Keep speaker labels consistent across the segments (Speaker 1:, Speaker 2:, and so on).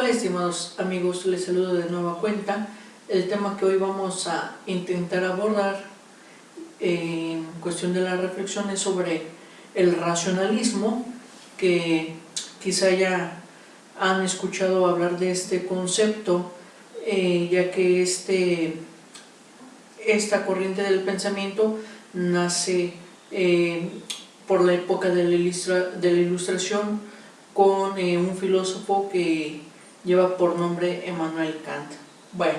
Speaker 1: Hola estimados amigos, les saludo de nueva cuenta. El tema que hoy vamos a intentar abordar en cuestión de la reflexión es sobre el racionalismo, que quizá ya han escuchado hablar de este concepto, ya que esta corriente del pensamiento nace por la época de la Ilustración con un filósofo que lleva por nombre Emmanuel Kant. Bueno,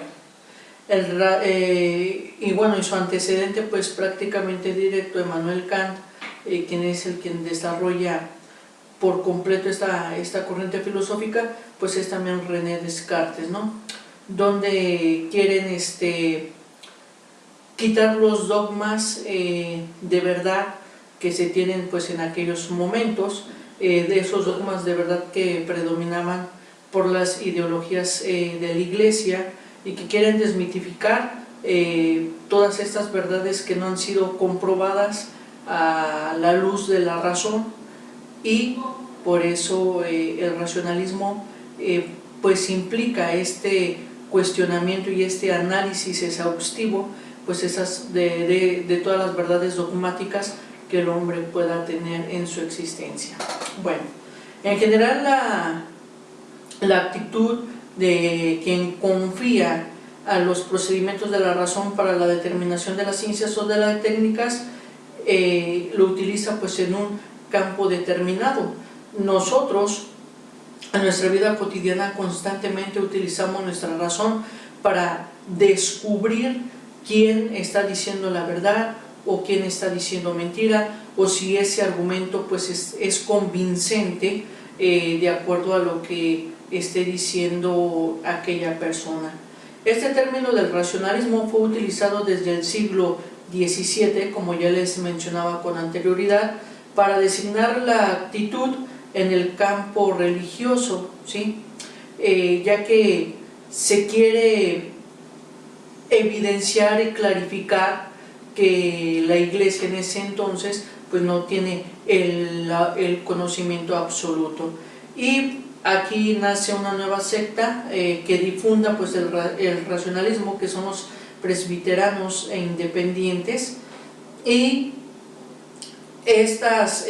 Speaker 1: y su antecedente pues prácticamente directo, Emmanuel Kant, quien es quien desarrolla por completo esta corriente filosófica, pues es también René Descartes, ¿no? Donde quieren quitar los dogmas de verdad que se tienen pues en aquellos momentos, de esos dogmas de verdad que predominaban por las ideologías de la Iglesia, y que quieren desmitificar todas estas verdades que no han sido comprobadas a la luz de la razón, y por eso el racionalismo pues implica este cuestionamiento y este análisis exhaustivo pues de todas las verdades dogmáticas que el hombre pueda tener en su existencia. Bueno, en general la actitud de quien confía a los procedimientos de la razón para la determinación de las ciencias o de las técnicas lo utiliza pues en un campo determinado. Nosotros en nuestra vida cotidiana constantemente utilizamos nuestra razón para descubrir quién está diciendo la verdad o quién está diciendo mentira, o si ese argumento pues es convincente de acuerdo a lo que esté diciendo aquella persona. Este término del racionalismo fue utilizado desde el siglo XVII, como ya les mencionaba con anterioridad, para designar la actitud en el campo religioso, ¿sí? Ya que se quiere evidenciar y clarificar que la Iglesia en ese entonces pues no tiene el conocimiento absoluto, y aquí nace una nueva secta que difunda pues el racionalismo, que son los presbiteranos e independientes, y estas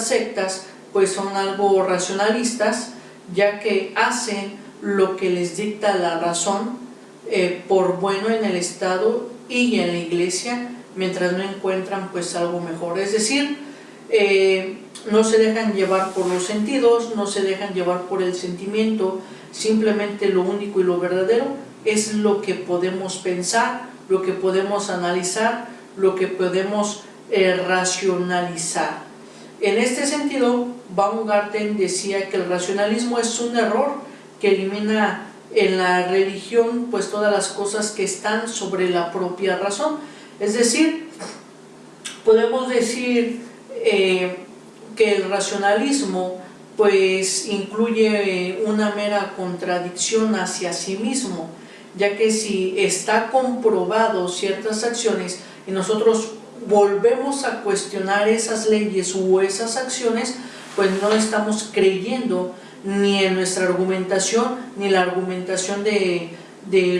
Speaker 1: sectas pues son algo racionalistas, ya que hacen lo que les dicta la razón por bueno en el Estado y en la Iglesia, mientras no encuentran pues algo mejor. Es decir, no se dejan llevar por los sentidos, no se dejan llevar por el sentimiento, simplemente lo único y lo verdadero es lo que podemos pensar, lo que podemos analizar, lo que podemos racionalizar. En este sentido, Baumgarten decía que el racionalismo es un error que elimina en la religión pues todas las cosas que están sobre la propia razón. Es decir, podemos decir que el racionalismo pues incluye una mera contradicción hacia sí mismo, ya que si está comprobado ciertas acciones y nosotros volvemos a cuestionar esas leyes u esas acciones, pues no estamos creyendo ni en nuestra argumentación ni la argumentación de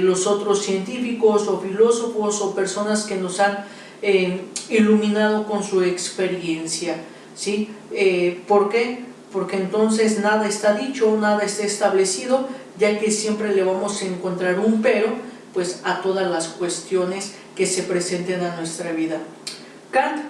Speaker 1: los otros científicos o filósofos o personas que nos han iluminado con su experiencia, ¿sí? ¿Por qué? Porque entonces nada está dicho, nada está establecido, ya que siempre le vamos a encontrar un pero pues a todas las cuestiones que se presenten a nuestra vida. Kant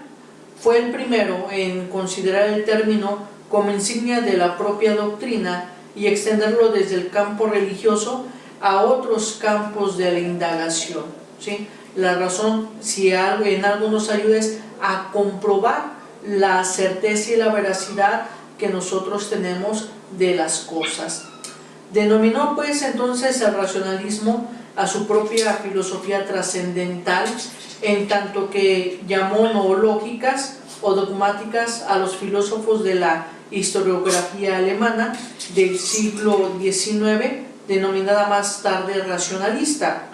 Speaker 1: fue el primero en considerar el término como insignia de la propia doctrina y extenderlo desde el campo religioso a otros campos de la indagación, ¿sí? La razón, si en algo nos ayuda, es a comprobar la certeza y la veracidad que nosotros tenemos de las cosas. Denominó pues entonces el racionalismo a su propia filosofía trascendental, en tanto que llamó noológicas o dogmáticas a los filósofos de la historiografía alemana del siglo XIX, denominada más tarde racionalista,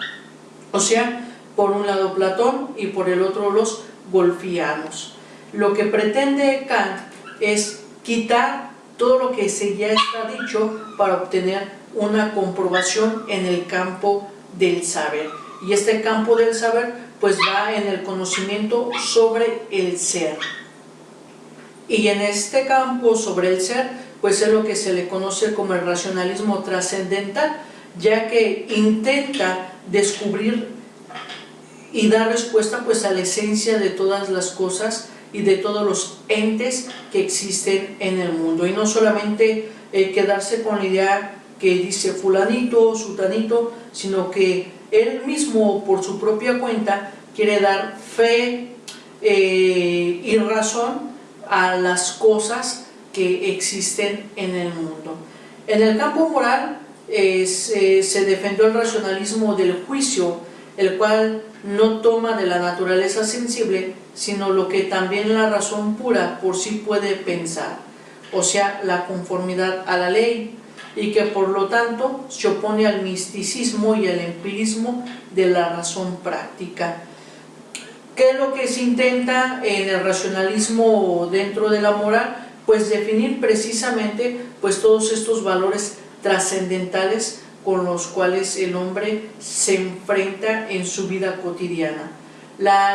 Speaker 1: o sea, por un lado Platón y por el otro los wolfianos. Lo que pretende Kant es quitar todo lo que ya está dicho para obtener una comprobación en el campo del saber. Y este campo del saber pues va en el conocimiento sobre el ser. Y en este campo sobre el ser pues es lo que se le conoce como el racionalismo trascendental, ya que intenta descubrir y dar respuesta pues a la esencia de todas las cosas y de todos los entes que existen en el mundo, y no solamente quedarse con la idea que dice fulanito, sutanito, sino que él mismo por su propia cuenta quiere dar fe y razón a las cosas que existen en el mundo. En el campo moral se defendió el racionalismo del juicio, el cual no toma de la naturaleza sensible, sino lo que también la razón pura por sí puede pensar, o sea, la conformidad a la ley, y que por lo tanto se opone al misticismo y al empirismo de la razón práctica. ¿Qué es lo que se intenta en el racionalismo dentro de la moral? Pues definir precisamente pues todos estos valores trascendentales con los cuales el hombre se enfrenta en su vida cotidiana.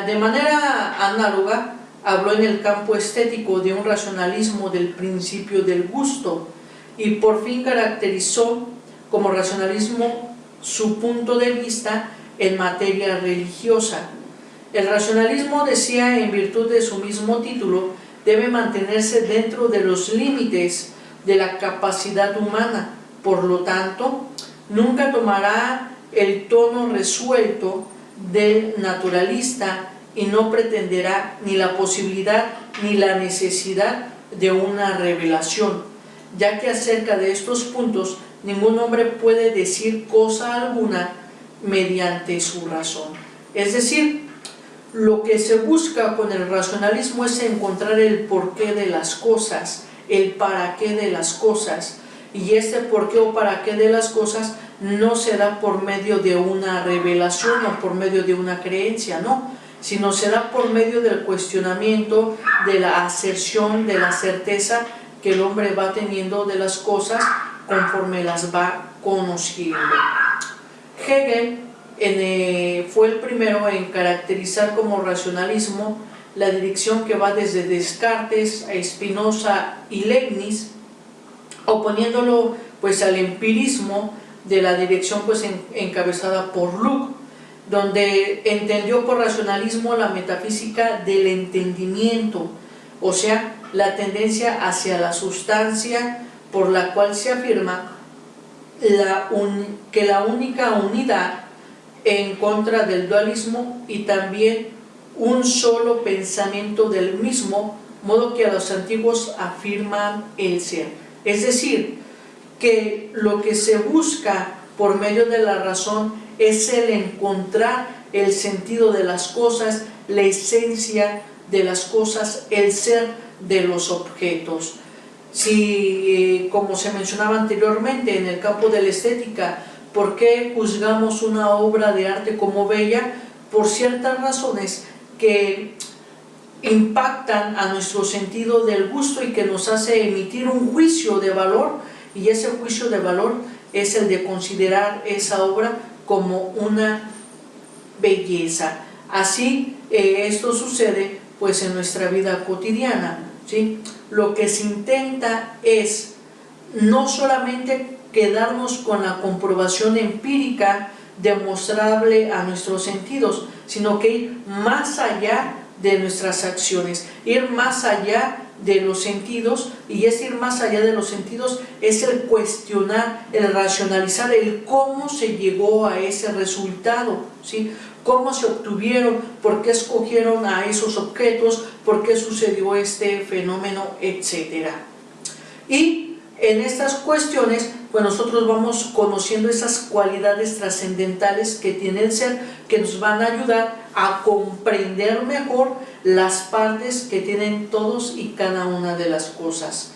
Speaker 1: De manera análoga, habló en el campo estético de un racionalismo del principio del gusto, y por fin caracterizó como racionalismo su punto de vista en materia religiosa. El racionalismo, decía en virtud de su mismo título, debe mantenerse dentro de los límites de la capacidad humana, por lo tanto, nunca tomará el tono resuelto del naturalista y no pretenderá ni la posibilidad ni la necesidad de una revelación, ya que acerca de estos puntos ningún hombre puede decir cosa alguna mediante su razón. Es decir, lo que se busca con el racionalismo es encontrar el porqué de las cosas, el para qué de las cosas, y este porqué o para qué de las cosas no se da por medio de una revelación o por medio de una creencia, no, sino se da por medio del cuestionamiento, de la aserción, de la certeza que el hombre va teniendo de las cosas conforme las va conociendo. Hegel fue el primero en caracterizar como racionalismo la dirección que va desde Descartes a Spinoza y Leibniz, oponiéndolo pues al empirismo de la dirección pues encabezada por Locke, donde entendió por racionalismo la metafísica del entendimiento, o sea, la tendencia hacia la sustancia por la cual se afirma que la única unidad en contra del dualismo y también un solo pensamiento del mismo, modo que a los antiguos afirman el ser. Es decir, que lo que se busca por medio de la razón es el encontrar el sentido de las cosas, la esencia de las cosas, el ser de los objetos. Si, como se mencionaba anteriormente, en el campo de la estética, ¿por qué juzgamos una obra de arte como bella? Por ciertas razones que impactan a nuestro sentido del gusto y que nos hace emitir un juicio de valor, y ese juicio de valor es el de considerar esa obra como una belleza. Así esto sucede pues en nuestra vida cotidiana, ¿sí? Lo que se intenta es no solamente quedarnos con la comprobación empírica demostrable a nuestros sentidos, sino que ir más allá de nuestras acciones, ir más allá de los sentidos, y es ir más allá de los sentidos es el cuestionar, el racionalizar, el cómo se llegó a ese resultado, ¿sí? Cómo se obtuvieron, por qué escogieron a esos objetos, por qué sucedió este fenómeno, etc. Y en estas cuestiones pues nosotros vamos conociendo esas cualidades trascendentales que tiene el ser, que nos van a ayudar a comprender mejor las partes que tienen todos y cada una de las cosas.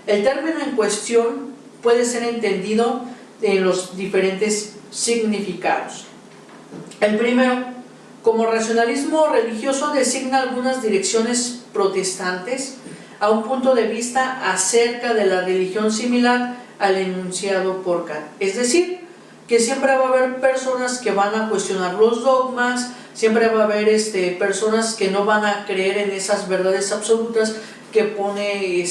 Speaker 1: El término en cuestión puede ser entendido en los diferentes significados. El primero, como racionalismo religioso, designa algunas direcciones protestantes a un punto de vista acerca de la religión similar al enunciado por Kant. Es decir, que siempre va a haber personas que van a cuestionar los dogmas, siempre va a haber personas que no van a creer en esas verdades absolutas que pone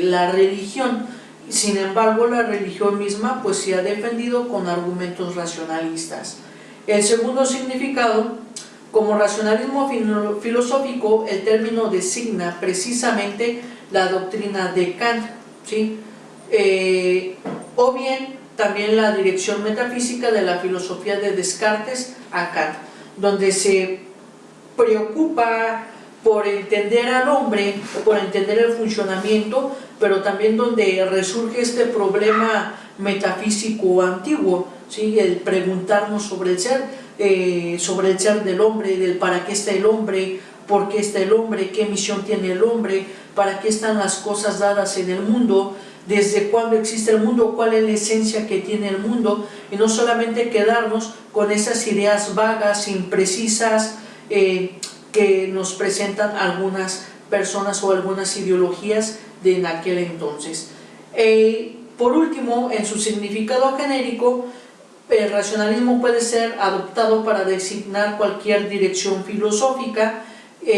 Speaker 1: la religión. Sin embargo, la religión misma pues se ha defendido con argumentos racionalistas. El segundo significado, como racionalismo filosófico, el término designa precisamente la doctrina de Kant, ¿sí? O bien también la dirección metafísica de la filosofía de Descartes a Kant, donde se preocupa por entender al hombre, por entender el funcionamiento, pero también donde resurge este problema metafísico antiguo, ¿sí? El preguntarnos sobre el ser del hombre, del para qué está el hombre, por qué está el hombre, qué misión tiene el hombre, para qué están las cosas dadas en el mundo, desde cuándo existe el mundo, cuál es la esencia que tiene el mundo, y no solamente quedarnos con esas ideas vagas, imprecisas, que nos presentan algunas personas o algunas ideologías de en aquel entonces. Por último, en su significado genérico, el racionalismo puede ser adoptado para designar cualquier dirección filosófica,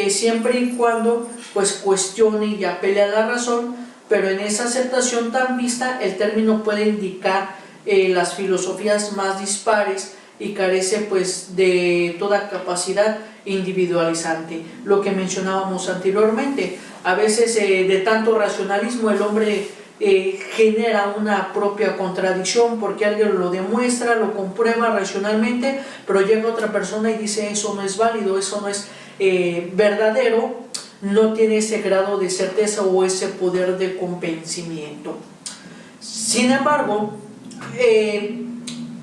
Speaker 1: siempre y cuando pues cuestione y apele a la razón, pero en esa aceptación tan vista el término puede indicar las filosofías más dispares y carece pues de toda capacidad individualizante, lo que mencionábamos anteriormente. A veces de tanto racionalismo el hombre genera una propia contradicción porque alguien lo demuestra, lo comprueba racionalmente, pero llega otra persona y dice eso no es válido, eso no es verdadero, no tiene ese grado de certeza o ese poder de convencimiento. Sin embargo,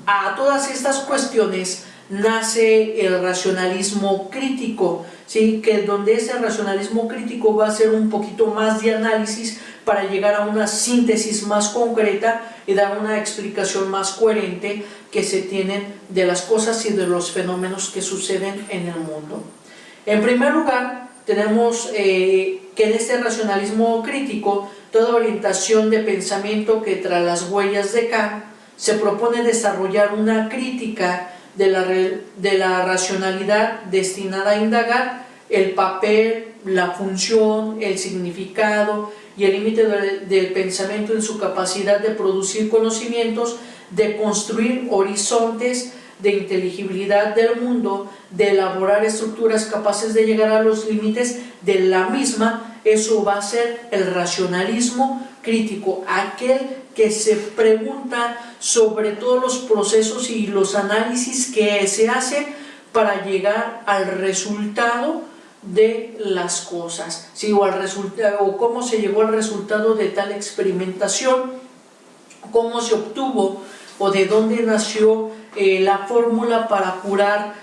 Speaker 1: a todas estas cuestiones nace el racionalismo crítico, ¿sí? Que donde ese racionalismo crítico va a ser un poquito más de análisis para llegar a una síntesis más concreta y dar una explicación más coherente que se tienen de las cosas y de los fenómenos que suceden en el mundo. En primer lugar, tenemos que en este racionalismo crítico, toda orientación de pensamiento que tras las huellas de Kant se propone desarrollar una crítica de la racionalidad destinada a indagar el papel, la función, el significado y el límite del pensamiento en su capacidad de producir conocimientos, de construir horizontes de inteligibilidad del mundo, de elaborar estructuras capaces de llegar a los límites de la misma. Eso va a ser el racionalismo crítico, aquel que se pregunta sobre todos los procesos y los análisis que se hacen para llegar al resultado de las cosas, ¿sí? O cómo se llegó al resultado de tal experimentación, cómo se obtuvo o de dónde nació la fórmula para curar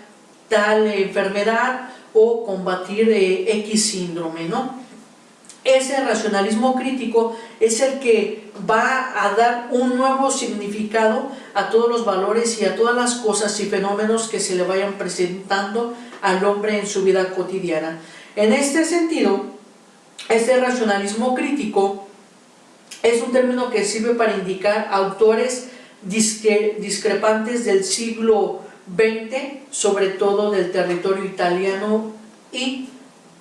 Speaker 1: tal enfermedad o combatir X síndrome, ¿no? Ese racionalismo crítico es el que va a dar un nuevo significado a todos los valores y a todas las cosas y fenómenos que se le vayan presentando al hombre en su vida cotidiana. En este sentido, este racionalismo crítico es un término que sirve para indicar autores discrepantes del siglo XX, sobre todo del territorio italiano y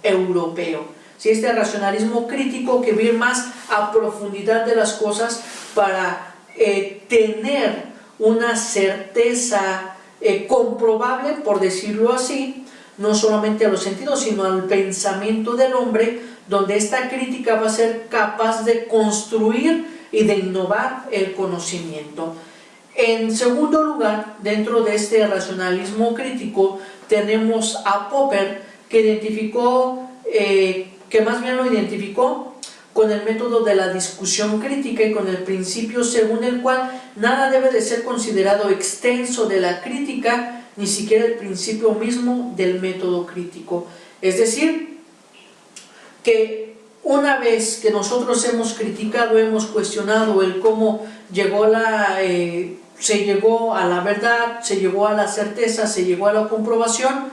Speaker 1: europeo. Si este racionalismo crítico que ve más a profundidad de las cosas para tener una certeza comprobable, por decirlo así, no solamente a los sentidos, sino al pensamiento del hombre, donde esta crítica va a ser capaz de construir y de innovar el conocimiento. En segundo lugar, dentro de este racionalismo crítico, tenemos a Popper, que identificó, que más bien lo identificó con el método de la discusión crítica y con el principio según el cual nada debe de ser considerado extenso de la crítica, ni siquiera el principio mismo del método crítico. Es decir, que una vez que nosotros hemos criticado, hemos cuestionado el cómo se llegó a la verdad, se llegó a la certeza, se llegó a la comprobación,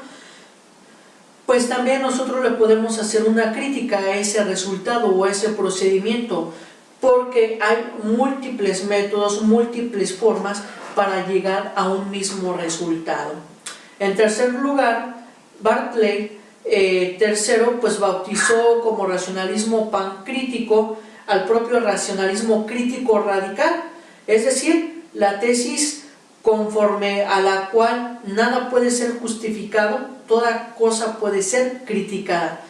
Speaker 1: pues también nosotros le podemos hacer una crítica a ese resultado o a ese procedimiento. porque hay múltiples métodos, múltiples formas para llegar a un mismo resultado. En tercer lugar, Berkeley tercero, pues bautizó como racionalismo pancrítico al propio racionalismo crítico radical, es decir, la tesis conforme a la cual nada puede ser justificado, toda cosa puede ser criticada.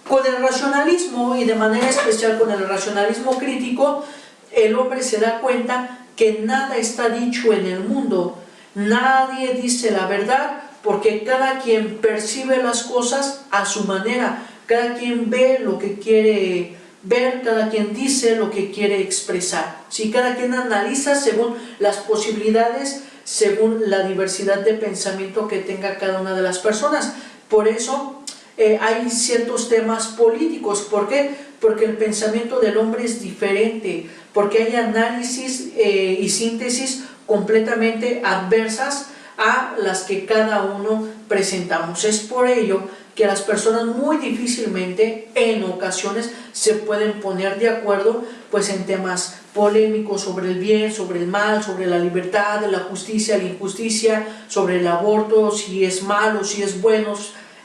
Speaker 1: Con el racionalismo, y de manera especial con el racionalismo crítico, el hombre se da cuenta que nada está dicho en el mundo, nadie dice la verdad, porque cada quien percibe las cosas a su manera, cada quien ve lo que quiere ver, cada quien dice lo que quiere expresar, ¿sí? Cada quien analiza según las posibilidades, según la diversidad de pensamiento que tenga cada una de las personas. Por eso hay ciertos temas políticos. ¿Por qué? Porque el pensamiento del hombre es diferente, porque hay análisis y síntesis completamente adversas a las que cada uno presentamos. Es por ello que las personas muy difícilmente, en ocasiones, se pueden poner de acuerdo pues en temas polémicos sobre el bien, sobre el mal, sobre la libertad, la justicia, la injusticia, sobre el aborto, si es malo, si es bueno,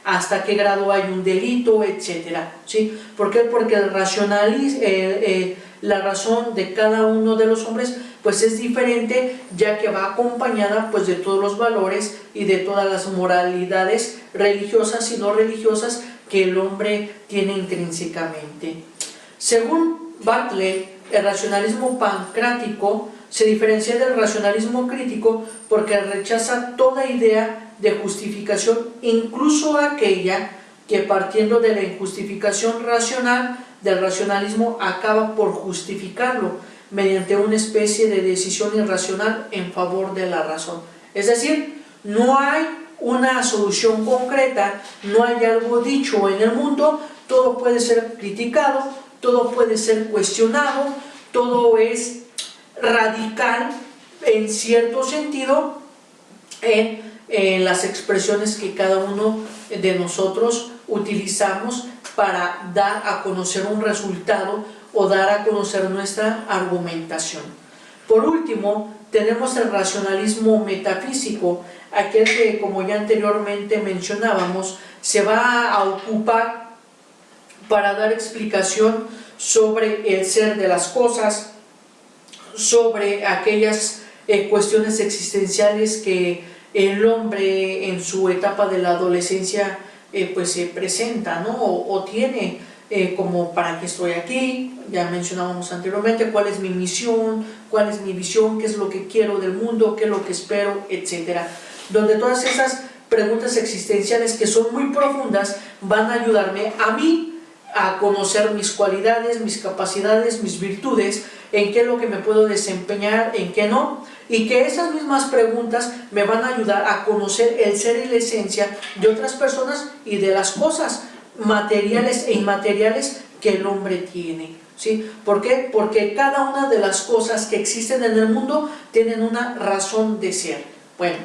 Speaker 1: hasta qué grado hay un delito, etcétera, ¿sí? ¿Por qué? Porque la razón de cada uno de los hombres pues es diferente, ya que va acompañada pues de todos los valores y de todas las moralidades religiosas y no religiosas que el hombre tiene intrínsecamente. Según Berkeley, el racionalismo pancrático se diferencia del racionalismo crítico porque rechaza toda idea de justificación, incluso aquella que, partiendo de la injustificación racional del racionalismo, acaba por justificarlo mediante una especie de decisión irracional en favor de la razón. Es decir, no hay una solución concreta, no hay algo dicho en el mundo, todo puede ser criticado, todo puede ser cuestionado, todo es radical en cierto sentido en las expresiones que cada uno de nosotros utilizamos para dar a conocer un resultado o dar a conocer nuestra argumentación. Por último, tenemos el racionalismo metafísico, aquel que, como ya anteriormente mencionábamos, se va a ocupar para dar explicación sobre el ser de las cosas, sobre aquellas cuestiones existenciales que el hombre en su etapa de la adolescencia pues se presenta, ¿no? o tiene como para qué estoy aquí, ya mencionábamos anteriormente, cuál es mi misión, cuál es mi visión, qué es lo que quiero del mundo, qué es lo que espero, etcétera. Donde todas esas preguntas existenciales que son muy profundas van a ayudarme a mí a conocer mis cualidades, mis capacidades, mis virtudes, en qué es lo que me puedo desempeñar, en qué no, y que esas mismas preguntas me van a ayudar a conocer el ser y la esencia de otras personas y de las cosas materiales e inmateriales que el hombre tiene, ¿sí? ¿Por qué? Porque cada una de las cosas que existen en el mundo tienen una razón de ser. Bueno,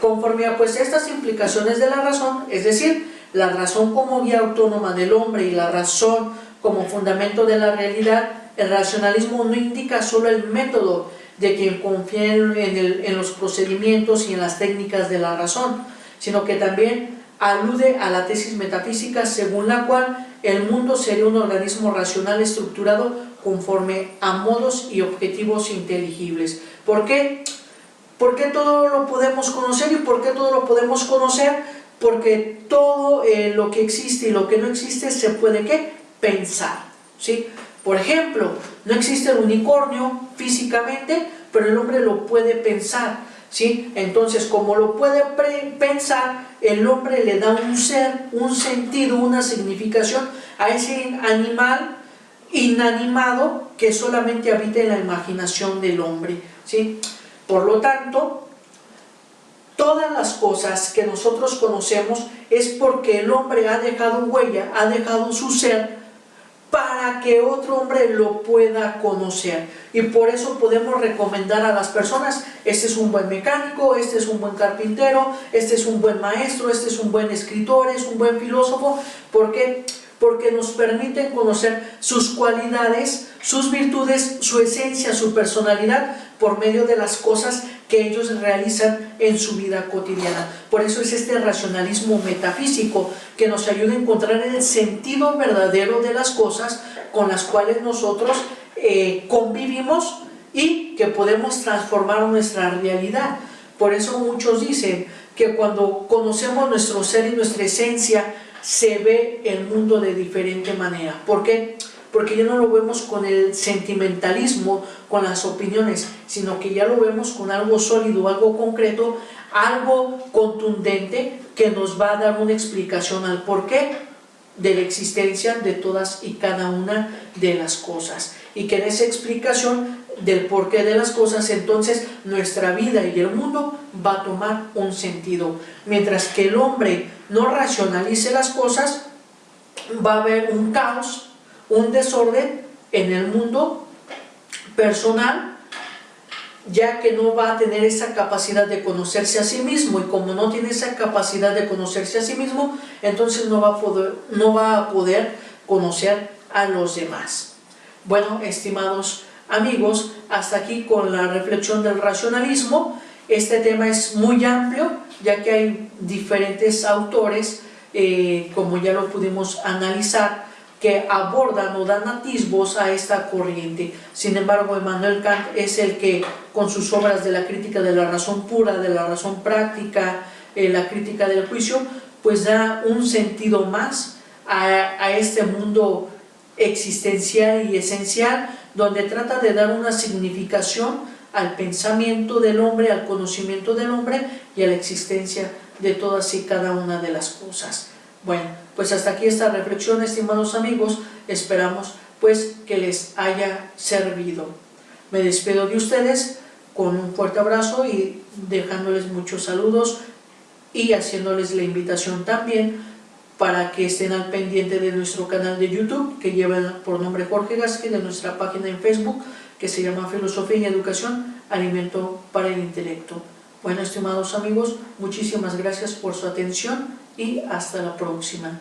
Speaker 1: conforme a pues estas implicaciones de la razón, es decir, la razón como guía autónoma del hombre y la razón como fundamento de la realidad, el racionalismo no indica solo el método de quien confía en los procedimientos y en las técnicas de la razón, sino que también alude a la tesis metafísica según la cual el mundo sería un organismo racional estructurado conforme a modos y objetivos inteligibles. ¿Por qué? ¿Por qué todo lo podemos conocer? ¿Y por qué todo lo podemos conocer? Porque todo lo que existe y lo que no existe se puede ¿qué? Pensar, ¿sí? Por ejemplo, no existe el unicornio físicamente, pero el hombre lo puede pensar, ¿sí? Entonces, como lo puede pensar, el hombre le da un ser, un sentido, una significación a ese animal inanimado que solamente habita en la imaginación del hombre, ¿sí? Por lo tanto, todas las cosas que nosotros conocemos es porque el hombre ha dejado huella, ha dejado su ser para que otro hombre lo pueda conocer. Y por eso podemos recomendar a las personas, este es un buen mecánico, este es un buen carpintero, este es un buen maestro, este es un buen escritor, es un buen filósofo. ¿Por qué? porque nos permiten conocer sus cualidades, sus virtudes, su esencia, su personalidad, por medio de las cosas que ellos realizan en su vida cotidiana. Por eso es este racionalismo metafísico que nos ayuda a encontrar el sentido verdadero de las cosas con las cuales nosotros convivimos y que podemos transformar nuestra realidad. Por eso muchos dicen que cuando conocemos nuestro ser y nuestra esencia, se ve el mundo de diferente manera. ¿Por qué? Porque ya no lo vemos con el sentimentalismo, con las opiniones, sino que ya lo vemos con algo sólido, algo concreto, algo contundente que nos va a dar una explicación al porqué de la existencia de todas y cada una de las cosas. Y que en esa explicación del porqué de las cosas, entonces nuestra vida y el mundo va a tomar un sentido. Mientras que el hombre no racionalice las cosas, va a haber un caos, un desorden en el mundo personal, ya que no va a tener esa capacidad de conocerse a sí mismo, y como no tiene esa capacidad de conocerse a sí mismo, entonces no va a poder conocer a los demás. Bueno, estimados amigos, hasta aquí con la reflexión del racionalismo. Este tema es muy amplio, ya que hay diferentes autores, como ya lo pudimos analizar, que abordan o dan atisbos a esta corriente. Sin embargo, Immanuel Kant es el que, con sus obras de la crítica de la razón pura, de la razón práctica, la crítica del juicio, pues da un sentido más a este mundo existencial y esencial, donde trata de dar una significación al pensamiento del hombre, al conocimiento del hombre y a la existencia de todas y cada una de las cosas. Bueno, pues hasta aquí esta reflexión, estimados amigos. Esperamos pues que les haya servido. Me despido de ustedes con un fuerte abrazo y dejándoles muchos saludos y haciéndoles la invitación también para que estén al pendiente de nuestro canal de YouTube, que lleva por nombre Jorge Gasque, de nuestra página en Facebook, que se llama Filosofía y Educación, Alimento para el Intelecto. Bueno, estimados amigos, muchísimas gracias por su atención y hasta la próxima.